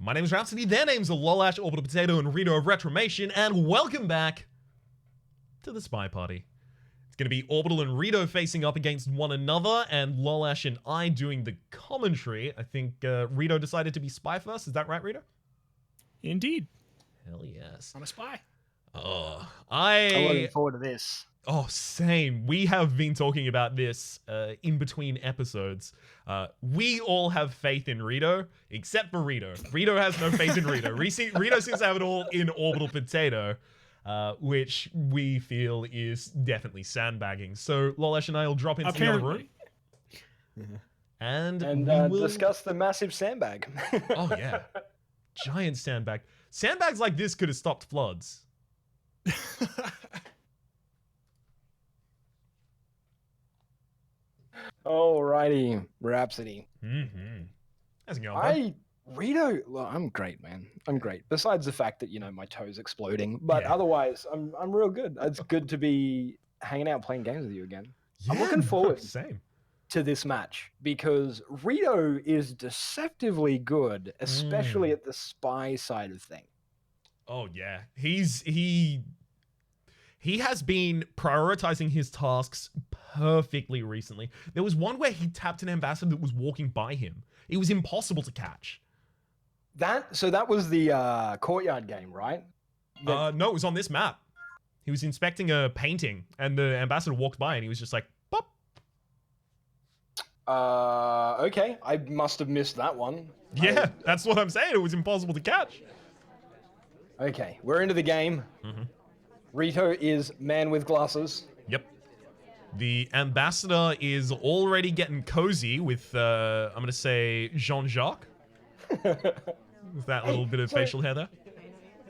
My name is Rhapsody, their names are Lollash, Orbital Potato, and Rito of Retromation, and welcome back to the Spy Party. It's going to be Orbital and Rito facing up against one another, and Lollash and I doing the commentary. I think Rito decided to be spy first, is that right, Rito? Indeed. Hell yes. I'm a spy. Oh, I'm looking forward to this. Oh, same. We have been talking about this in between episodes. We all have faith in Rito, except for Rito. Rito has no faith in Rito. Rito seems to have it all in Orbital Potato, which we feel is definitely sandbagging. So Lollash and I will drop into the other room. And we will discuss the massive sandbag. Oh, yeah. Giant sandbag. Sandbags like this could have stopped floods. Alrighty, Rhapsody. How's it going, bud? Rito, well, I'm great, man. I'm great. Besides the fact that, you know, my toe's exploding, but otherwise, I'm real good. It's good to be hanging out playing games with you again. Yeah, I'm looking forward same. to this match because Rito is deceptively good, especially at the spy side of things. Oh yeah, he has been prioritizing his tasks perfectly recently. There was one where he tapped an ambassador that was walking by him. It was impossible to catch. So that was the courtyard game, right? No, it was on this map. He was inspecting a painting, and the ambassador walked by, and he was just like, "Pop." Okay, I must have missed that one. Yeah, that's what I'm saying. It was impossible to catch. Okay, we're into the game. Rito is man with glasses. Yep. The ambassador is already getting cozy with, I'm going to say, Jean-Jacques. With that little bit of facial hair there.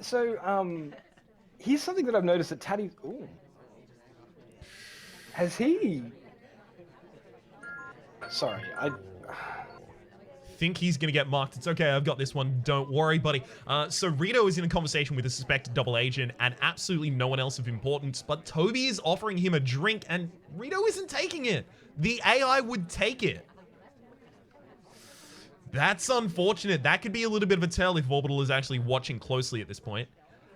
So, here's something that I've noticed that Taddy's... Ooh. Has he... Sorry, think he's going to get marked. It's okay, I've got this one. Don't worry, buddy. So Rito is in a conversation with a suspected double agent and absolutely no one else of importance, but Toby is offering him a drink and Rito isn't taking it. The AI would take it. That's unfortunate. That could be a little bit of a tell if Orbital is actually watching closely at this point.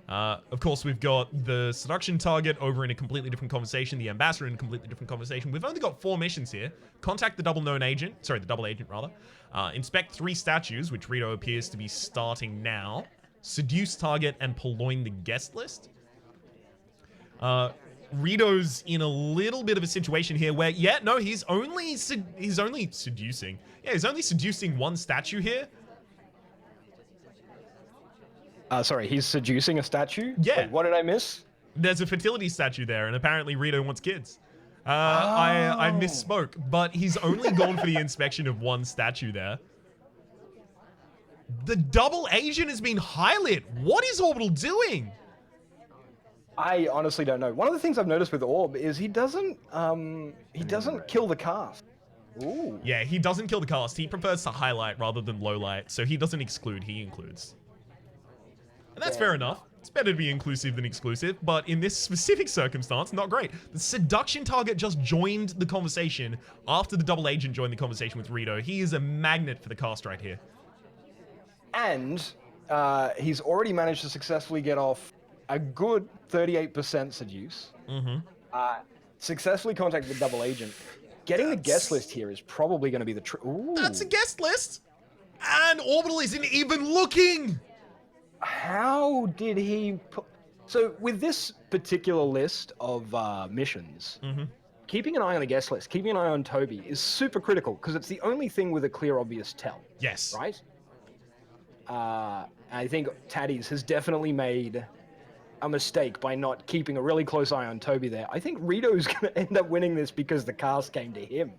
Of course, we've got the seduction target over in a completely different conversation, the ambassador in a completely different conversation. We've only got 4 missions here. Contact the double agent, rather. Inspect 3 statues, which Rito appears to be starting now. Seduce target and purloin the guest list. Rito's in a little bit of a situation here where, he's only seducing. Yeah, he's only seducing 1 statue here. sorry, he's seducing a statue? Yeah. Wait, what did I miss? There's a fertility statue there, and apparently Rito wants kids. I misspoke, but he's only gone for the inspection of 1 statue there. The double agent has been highlit. What is Orbital doing? I honestly don't know. One of the things I've noticed with Orb is he doesn't kill the cast. Ooh. Yeah, he doesn't kill the cast. He prefers to highlight rather than low light, so he doesn't exclude, he includes. And that's fair enough. It's better to be inclusive than exclusive, but in this specific circumstance, not great. The seduction target just joined the conversation after the double agent joined the conversation with Rito. He is a magnet for the cast right here. And he's already managed to successfully get off a good 38% seduce. Successfully contact the double agent. Getting the guest list here is probably going to be the Ooh. That's a guest list! And Orbital isn't even looking! How did he put... So with this particular list of missions, keeping an eye on the guest list, keeping an eye on Toby is super critical because it's the only thing with a clear, obvious tell. Yes. Right? I think Taddy's has definitely made a mistake by not keeping a really close eye on Toby there. I think Rito's going to end up winning this because the cast came to him.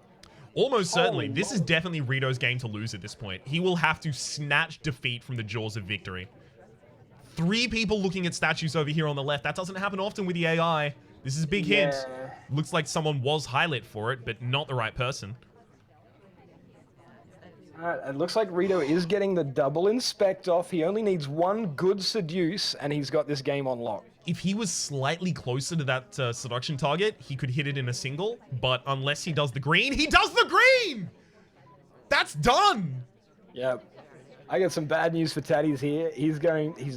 Almost certainly. This is definitely Rito's game to lose at this point. He will have to snatch defeat from the jaws of victory. 3 people looking at statues over here on the left. That doesn't happen often with the AI. This is a big hint. Looks like someone was highlit for it, but not the right person. It looks like Rito is getting the double inspect off. He only needs 1 good seduce, and he's got this game on lock. If he was slightly closer to that seduction target, he could hit it in a single, but unless he does the green, he does the green! That's done! Yep. I got some bad news for Taddy's here. He's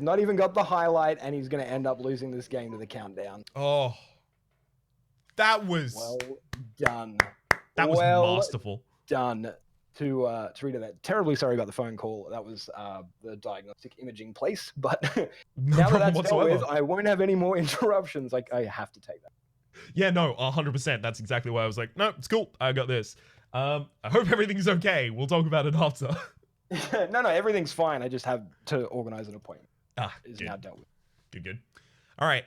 not even got the highlight, and he's going to end up losing this game to the countdown. Oh, that was well done. That was masterful. Done to read that. Terribly sorry about the phone call. That was the diagnostic imaging place, but now that that's dealt with, I won't have any more interruptions. Like I have to take that. Yeah, no, 100%. That's exactly why I was like, no, it's cool. I got this. I hope everything's okay. We'll talk about it after. No, everything's fine. I just have to organize an appointment. Is good. Now dealt with. Good. All right.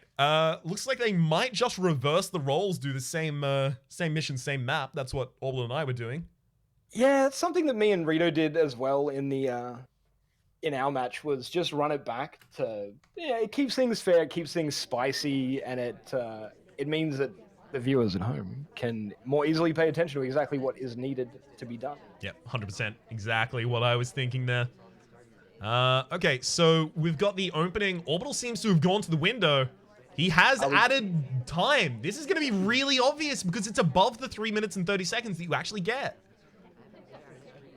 Looks like they might just reverse the roles, do the same mission, same map. That's what Orbital and I were doing. Yeah, it's something that me and Rito did as well in the in our match, was just run it back to it keeps things fair, it keeps things spicy, and it means that the viewers at home can more easily pay attention to exactly what is needed to be done. Yep, 100%. Exactly what I was thinking there. Okay, so we've got the opening. Orbital seems to have gone to the window. He has added time. This is going to be really obvious because it's above the 3 minutes and 30 seconds that you actually get.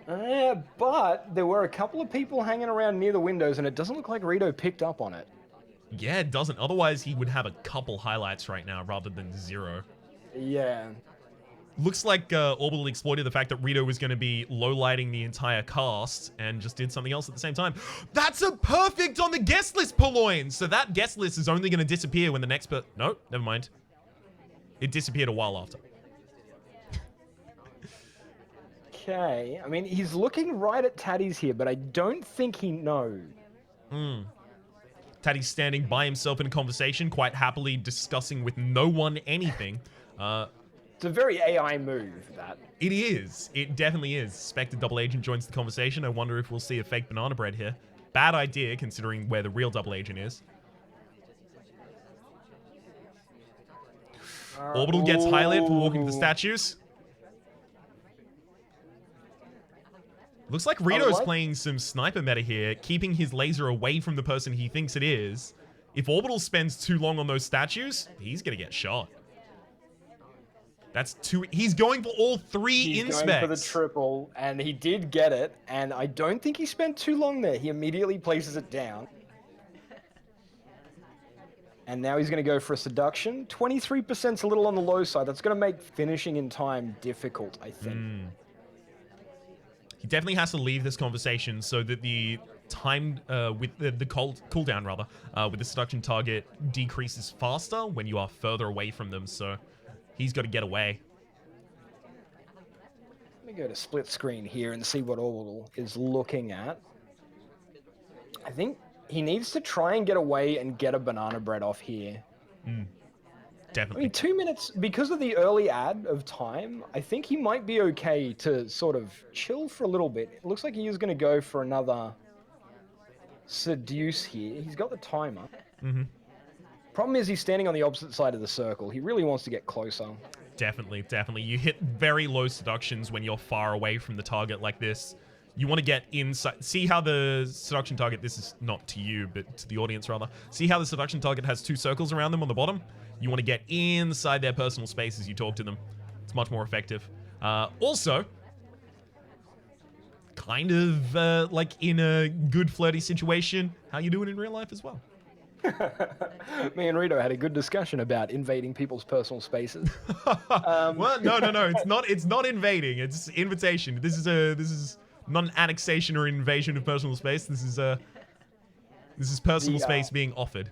But there were a couple of people hanging around near the windows, and it doesn't look like Rito picked up on it. Yeah, it doesn't. Otherwise, he would have a couple highlights right now rather than 0. Yeah. Looks like Orbital exploited the fact that Rito was going to be low-lighting the entire cast and just did something else at the same time. That's a perfect on the guest list, Purloin! So that guest list is only going to disappear when the next no, never mind. It disappeared a while after. Okay. I mean, he's looking right at Taddy's here, but I don't think he knows. Taddy's standing by himself in a conversation, quite happily discussing with no one anything. It's a very AI move, that. It is. It definitely is. Suspected double agent joins the conversation. I wonder if we'll see a fake banana bread here. Bad idea, considering where the real double agent is. Orbital gets highlight for walking to the statues. Looks like Rito's playing some sniper meta here, keeping his laser away from the person he thinks it is. If Orbital spends too long on those statues, he's going to get shot. That's 2. He's going for all 3 inspects. He's going for the triple, and he did get it, and I don't think he spent too long there. He immediately places it down. And now he's going to go for a seduction. 23%'s a little on the low side. That's going to make finishing in time difficult, I think. He definitely has to leave this conversation so that the time with the cooldown, rather, with the seduction target decreases faster when you are further away from them, so he's got to get away. Let me go to split screen here and see what Orbital is looking at. I think he needs to try and get away and get a banana bread off here. Definitely. I mean, 2 minutes, because of the early ad of time, I think he might be okay to sort of chill for a little bit. It looks like he is going to go for another seduce here. He's got the timer. Problem is he's standing on the opposite side of the circle. He really wants to get closer. Definitely. You hit very low seductions when you're far away from the target like this. You want to get inside. See how the seduction target, this is not to you, but to the audience rather. See how the seduction target has 2 circles around them on the bottom? You want to get inside their personal space as you talk to them. It's much more effective. Also, kind of like in a good flirty situation, how you doing in real life as well. Me and Rito had a good discussion about invading people's personal spaces. Well, no. It's not invading. It's invitation. This is not an annexation or invasion of personal space. This is personal space being offered.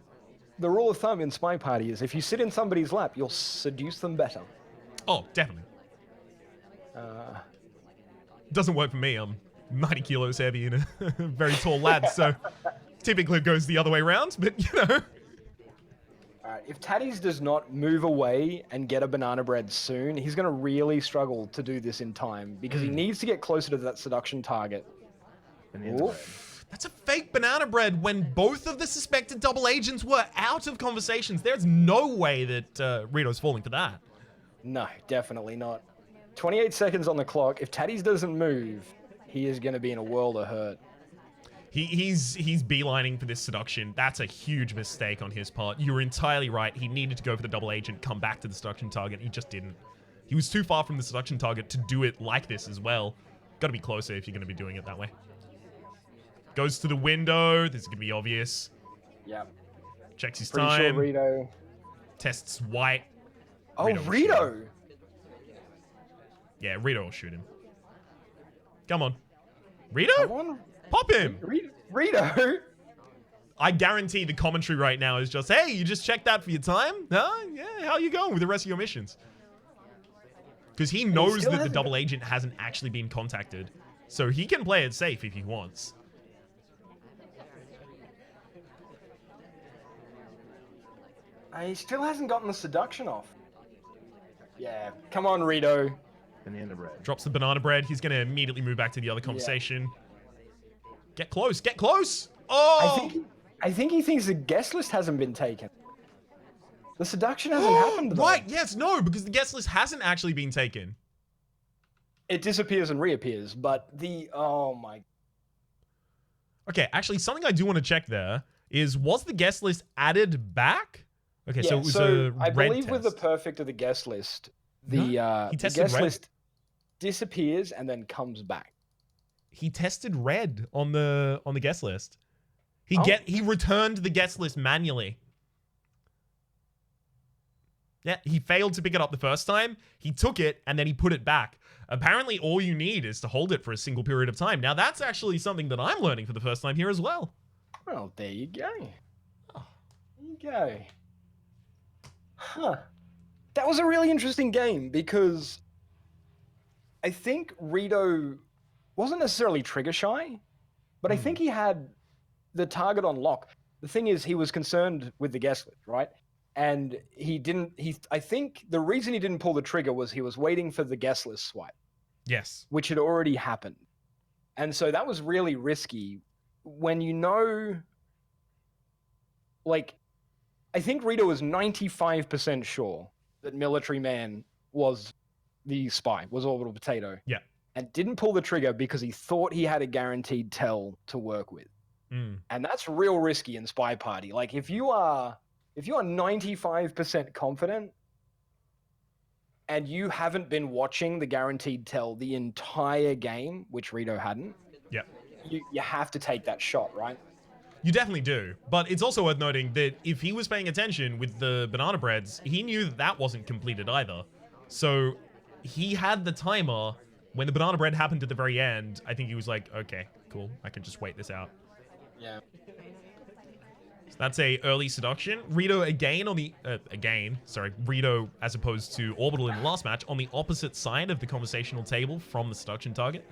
The rule of thumb in SpyParty is if you sit in somebody's lap, you'll seduce them better. Oh, definitely. Doesn't work for me. I'm 90 kilos heavy and a very tall lad, so typically it goes the other way around, but you know. Alright, if Taddy's does not move away and get a banana bread soon, he's going to really struggle to do this in time because he needs to get closer to that seduction target. That's a fake banana bread when both of the suspected double agents were out of conversations. There's no way that Rito's falling for that. No, definitely not. 28 seconds on the clock. If Taddy's doesn't move, he is going to be in a world of hurt. He's beelining for this seduction. That's a huge mistake on his part. You were entirely right. He needed to go for the double agent, come back to the seduction target. He just didn't. He was too far from the seduction target to do it like this as well. Got to be closer if you're going to be doing it that way. Goes to the window. This is going to be obvious. Yeah. Checks his Pretty time. sure Rito. Tests white. Oh, Rito will shoot Rito! him. Yeah, Rito will shoot him. Come on. Rito? Come on. Pop him! Rito? I guarantee the commentary right now is just, hey, you just checked that for your time? Huh? Yeah, how are you going with the rest of your missions? Because he knows that the double agent hasn't actually been contacted. So he can play it safe if he wants. He still hasn't gotten the seduction off. Yeah, come on, Rito. Banana bread. Drops the banana bread. He's going to immediately move back to the other conversation. Get close. Get close. Oh! I think he thinks the guest list hasn't been taken. The seduction hasn't happened, though. Right, yes, no, because the guest list hasn't actually been taken. It disappears and reappears, but oh my... Okay, actually, something I do want to check there is, was the guest list added back? Okay, so it was a I red believe test. with the perfect of the guest list, the He the tested guest red. list disappears and then comes back. He tested red on the guest list. Oh. He returned the guest list manually. Yeah, he failed to pick it up the first time. He took it and then he put it back. Apparently, all you need is to hold it for a single period of time. Now, that's actually something that I'm learning for the first time here as well. Well, there you go. Oh. There you go. Huh. That was a really interesting game because I think Rito wasn't necessarily trigger shy, but I think he had the target on lock. The thing is, he was concerned with the guest list, right? And I think the reason he didn't pull the trigger was he was waiting for the guest list swipe. Yes. Which had already happened. And so that was really risky when you know, like, I think Rito was 95% sure that Military Man was the spy, was Orbital Potato. Yeah. And didn't pull the trigger because he thought he had a guaranteed tell to work with. And that's real risky in SpyParty. Like, if you are 95% confident and you haven't been watching the guaranteed tell the entire game, which Rito hadn't, Yeah. you have to take that shot, right? You definitely do. But it's also worth noting that if he was paying attention with the banana breads, he knew that that wasn't completed either. So he had the timer. When the banana bread happened at the very end, I think he was like, okay, cool. I can just wait this out. Yeah. So that's a early seduction. Rito again on the... Rito, as opposed to Orbital in the last match, on the opposite side of the conversational table from the seduction target.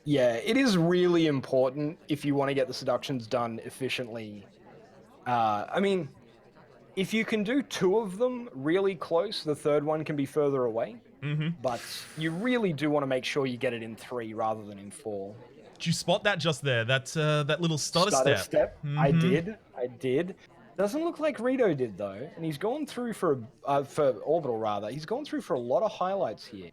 Yeah, it is really important if you want to get the seductions done efficiently. I mean, if you can do 2 of them really close, the third one can be further away. But you really do want to make sure you get it in 3 rather than in 4. Did you spot that just there? That little stutter step? I did. Doesn't look like Rito did, though. And he's gone through for Orbital, rather. He's gone through for a lot of highlights here.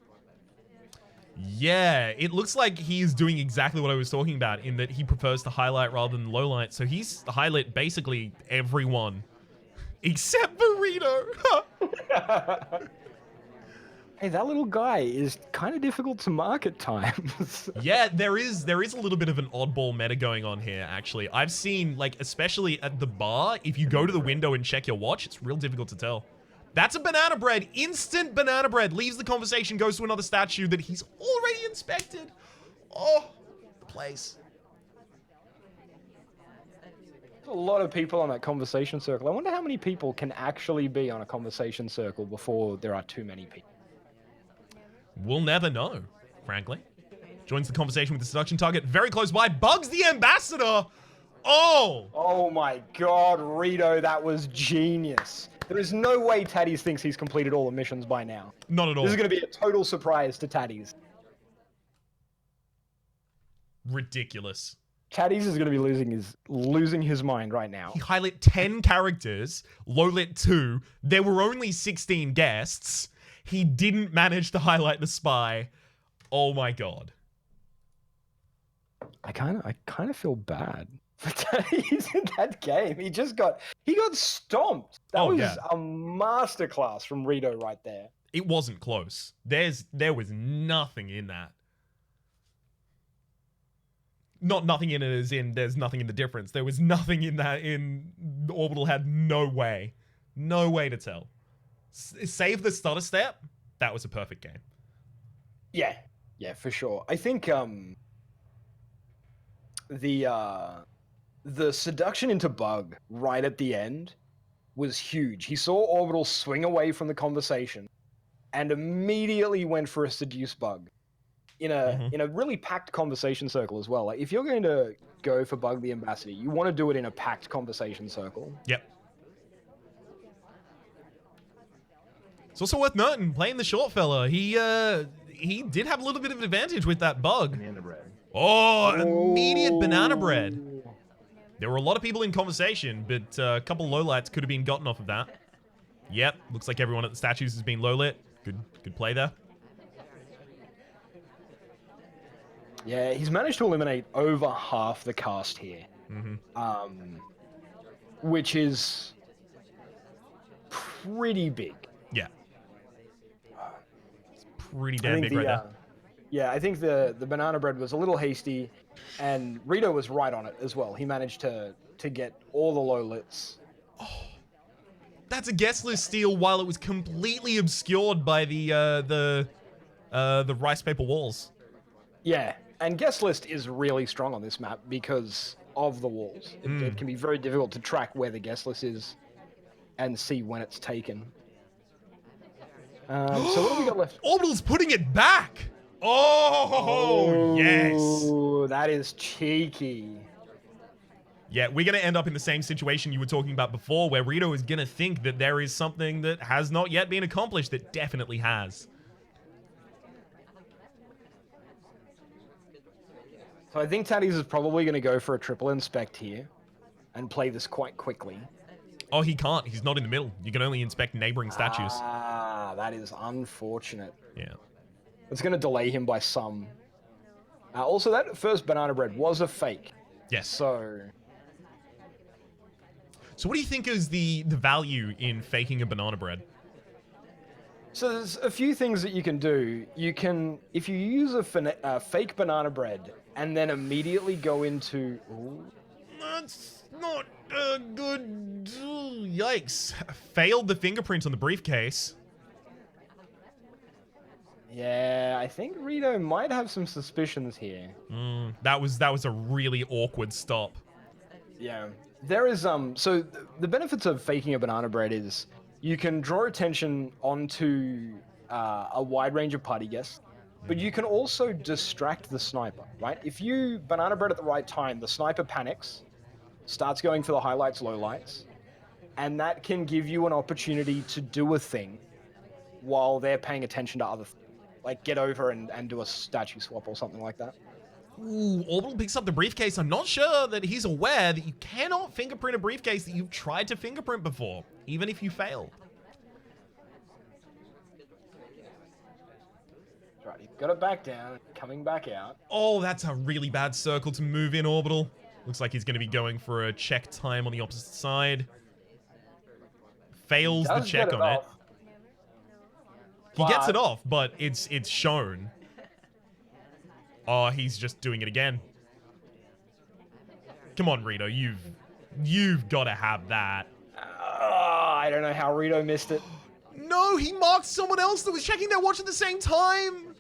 Yeah, it looks like he's doing exactly what I was talking about in that he prefers to highlight rather than low light. So he's highlight basically everyone except for Rito. Hey, that little guy is kind of difficult to mark at times. Yeah, there is a little bit of an oddball meta going on here, actually. I've seen, like, especially at the bar, if you go to the window and check your watch, it's real difficult to tell. That's a banana bread. Instant banana bread. Leaves the conversation, goes to another statue that he's already inspected. Oh, the place. A lot of people on that conversation circle. I wonder how many people can actually be on a conversation circle before there are too many people. We'll never know, frankly. Joins the conversation with the seduction target. Very close by. Bugs the ambassador. Oh! Oh my god, Rito, that was genius. There is no way Taddies thinks he's completed all the missions by now. Not at all. This is going to be a total surprise to Taddies. Ridiculous. Taddies is going to be losing his mind right now. He highlighted 10 characters, low-lit 2. There were only 16 guests. He didn't manage to highlight the spy. Oh my god. I kind of feel bad for Taddies in that game. He got stomped. That was a masterclass from Rito right there. It wasn't close. There was nothing in that. Not nothing in it as in there's nothing in the difference. There was nothing in that. In Orbital had no way to tell. Save the stutter step. That was a perfect game. Yeah, for sure. I think the seduction into bug right at the end was huge. He saw Orbital swing away from the conversation and immediately went for a seduce bug in a really packed conversation circle as well. Like, if you're going to go for bug the ambassador, you want to do it in a packed conversation circle. Yep. It's also worth noting, playing the short fella, he did have a little bit of an advantage with that bug. Banana bread. Oh, immediate banana bread. There were a lot of people in conversation, but a couple of lowlights could have been gotten off of that. Yep, looks like everyone at the statues has been low-lit. Good play there. Yeah, he's managed to eliminate over half the cast here. Which is pretty big. Yeah. It's pretty damn big right there. Yeah, I think the banana bread was a little hasty, and Rito was right on it as well. He managed to get all the low lits. Oh, that's a guest list steal while it was completely obscured by the rice paper walls. Yeah, and guest list is really strong on this map because of the walls. It can be very difficult to track where the guest list is and see when it's taken. So what do we got left? Orbital's putting it back! Oh, yes. Oh, that is cheeky. Yeah, we're going to end up in the same situation you were talking about before, where Rito is going to think that there is something that has not yet been accomplished that definitely has. So I think Taddy's is probably going to go for a triple inspect here and play this quite quickly. Oh, he can't. He's not in the middle. You can only inspect neighboring statues. Ah, that is unfortunate. Yeah. It's going to delay him by some. Also, that first banana bread was a fake. Yes. So what do you think is the value in faking a banana bread? So there's a few things that you can do. You can, if you use a fake banana bread and then immediately go into... Ooh. That's not good. Yikes. Failed the fingerprint on the briefcase. Yeah, I think Rito might have some suspicions here. That was a really awkward stop. Yeah. There is, so the benefits of faking a banana bread is you can draw attention onto a wide range of party guests, but you can also distract the sniper, right? If you banana bread at the right time, the sniper panics, starts going for the highlights, lowlights, and that can give you an opportunity to do a thing while they're paying attention to other things. Like get over and do a statue swap or something like that. Ooh, Orbital picks up the briefcase. I'm not sure that he's aware that you cannot fingerprint a briefcase that you've tried to fingerprint before, even if you fail. Right, he's got it back down, coming back out. Oh, that's a really bad circle to move in, Orbital. Looks like he's going to be going for a check time on the opposite side. Fails the check on it. He gets it off, but it's shown. Oh, he's just doing it again. Come on, Rito, you've got to have that. I don't know how Rito missed it. No, he marked someone else that was checking their watch at the same time.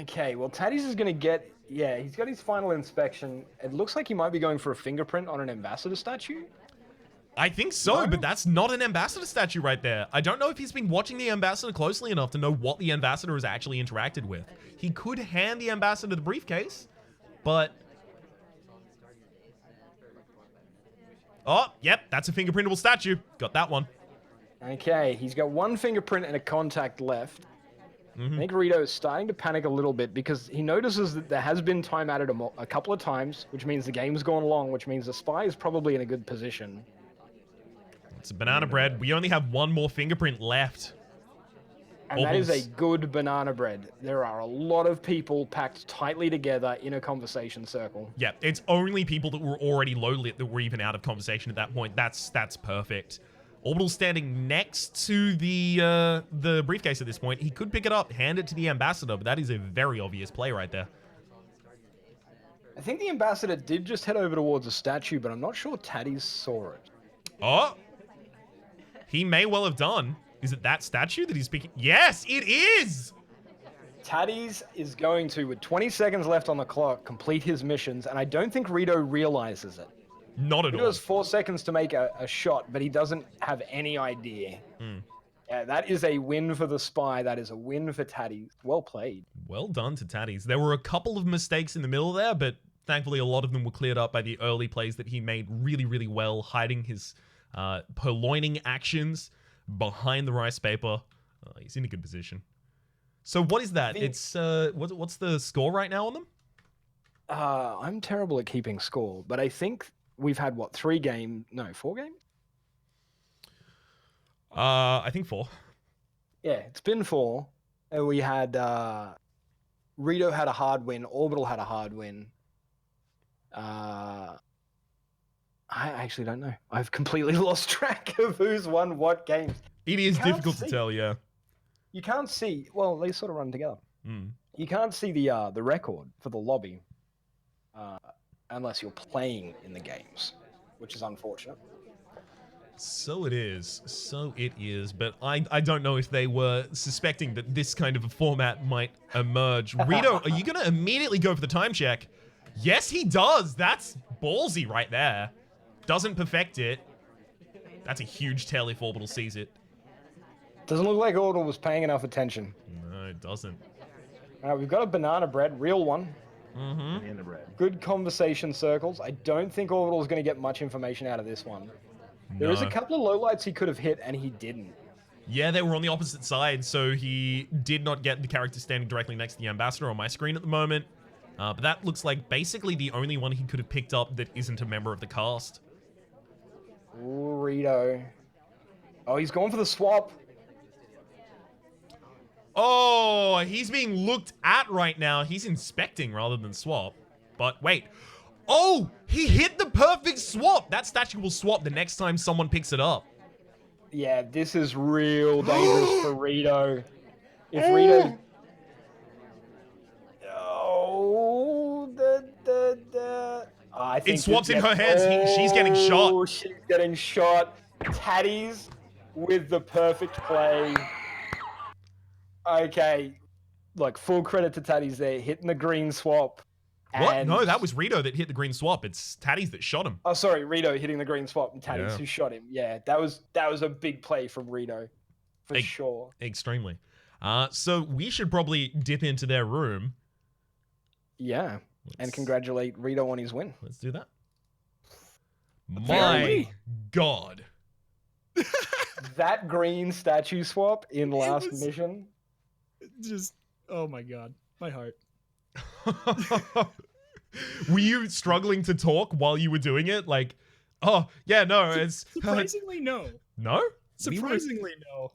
Okay, well, Taddy's is going to get... Yeah, he's got his final inspection. It looks like he might be going for a fingerprint on an ambassador statue. I think so, but that's not an ambassador statue right there. I don't know if he's been watching the ambassador closely enough to know what the ambassador has actually interacted with. He could hand the ambassador the briefcase, but... Oh, yep, that's a fingerprintable statue. Got that one. Okay, he's got one fingerprint and a contact left. I think Rito is starting to panic a little bit because he notices that there has been time added a couple of times, which means the game's gone along, which means the spy is probably in a good position. It's a banana bread. We only have one more fingerprint left. And that is a good banana bread. There are a lot of people packed tightly together in a conversation circle. Yeah, it's only people that were already low lit that were even out of conversation at that point. That's perfect. Orbital standing next to the briefcase at this point. He could pick it up, hand it to the ambassador, but that is a very obvious play right there. I think the ambassador did just head over towards a statue, but I'm not sure Taddy's saw it. Oh! He may well have done. Is it that statue that he's speaking? Yes, it is! Taddy's is going to, with 20 seconds left on the clock, complete his missions, and I don't think Rito realizes it. Not at Rito all. has 4 seconds to make a shot, but he doesn't have any idea. Yeah, that is a win for the spy. That is a win for Taddy. Well played. Well done to Taddy's. There were a couple of mistakes in the middle there, but thankfully a lot of them were cleared up by the early plays that he made really, really well, hiding his purloining actions behind the rice paper. He's in a good position. So what is that? It's what's the score right now on them? I'm terrible at keeping score, but I think we've had 4 games? I think 4. Yeah, it's been 4. And we had Rito had a hard win, Orbital had a hard win. I actually don't know. I've completely lost track of who's won what games. It is difficult to tell, yeah. You can't see. Well, they sort of run together. You can't see the record for the lobby unless you're playing in the games, which is unfortunate. So it is. So it is. But I don't know if they were suspecting that this kind of a format might emerge. Rito, are you going to immediately go for the time check? Yes, he does. That's ballsy right there. Doesn't perfect it. That's a huge tell if Orbital sees it. Doesn't look like Orbital was paying enough attention. No, it doesn't. All right, we've got a banana bread, real one. Banana bread. Good conversation circles. I don't think Orbital is going to get much information out of this one. There is a couple of lowlights he could have hit, and he didn't. Yeah, they were on the opposite side, so he did not get the character standing directly next to the ambassador on my screen at the moment. But that looks like basically the only one he could have picked up that isn't a member of the cast. Ooh, Rito. Oh, he's going for the swap. Oh, he's being looked at right now. He's inspecting rather than swap. But wait. Oh, he hit the perfect swap. That statue will swap the next time someone picks it up. Yeah, this is real dangerous for Rito. If Rito... Oh, I think it swaps in her hands. She's getting shot. Oh, she's getting shot. Taddy's with the perfect play. Okay. Look, full credit to Taddy's there. Hitting the green swap. What? And... No, that was Rito that hit the green swap. It's Taddy's that shot him. Oh, sorry, Rito hitting the green swap and Taddy's who shot him. Yeah, that was a big play from Rito, for sure. Extremely. So we should probably dip into their room. Yeah, and congratulate Rito on his win. Let's do that. My God. That green statue swap in last mission. Just, oh my God, my heart. Were you struggling to talk while you were doing it? Like, oh, yeah, no, it's... Surprisingly, no. No? Surprisingly, no.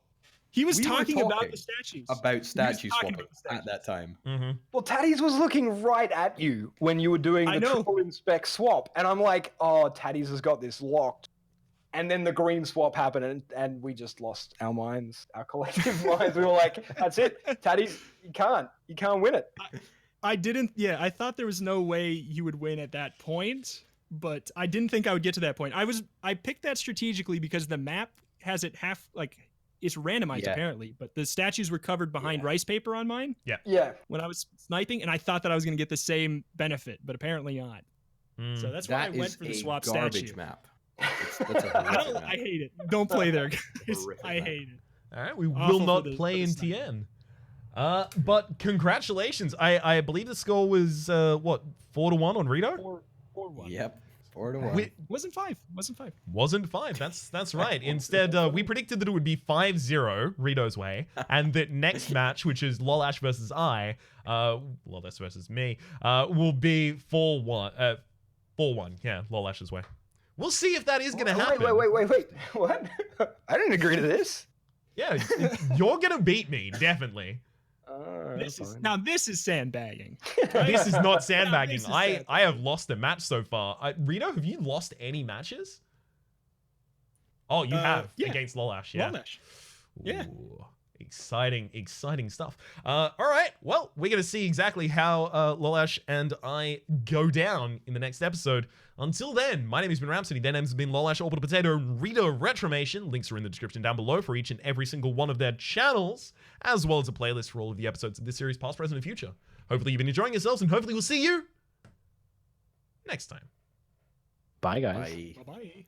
He was talking about the statues. About statue swapping at that time. Well, Taddy's was looking right at you when you were doing the triple inspect swap. And I'm like, oh, Taddy's has got this locked. And then the green swap happened and we just lost our minds, our collective minds. We were like, that's it. Taddy's, you can't win it. I thought there was no way you would win at that point, but I didn't think I would get to that point. I picked that strategically because the map has it it's randomized apparently, but the statues were covered behind rice paper on mine. Yeah. When I was sniping, and I thought that I was going to get the same benefit, but apparently not. So that's why I went for the swap statue. Map. I hate it. Don't play there, guys. I hate it. All right, we will not play in TN. But congratulations. I believe the score was, 4-1 on Rito? 4-1. Yep. 4-1. Wasn't 5. Wasn't 5. That's right. Instead, we predicted that it would be 5-0 Rito's way, and that next match, which is Lollash versus Lollash versus me, will be 4-1. 4-1. Yeah, Lollash's way. We'll see if that is going to happen. Wait. What? I didn't agree to this. Yeah, you're going to beat me, definitely. This is sandbagging. This is not sandbagging. I have lost a match so far. Rito, have you lost any matches? Oh, you have against Lollash. Yeah. Lollash. Yeah. Exciting stuff. All right, well, we're going to see exactly how Lollash and I go down in the next episode. Until then, my name has been Rhapsody. Their names have been Lollash, Orbital Potato, and Retromation. Links are in the description down below for each and every single one of their channels, as well as a playlist for all of the episodes of this series, past, present, and future. Hopefully you've been enjoying yourselves, and hopefully we'll see you next time. Bye, guys. Bye. Bye-bye.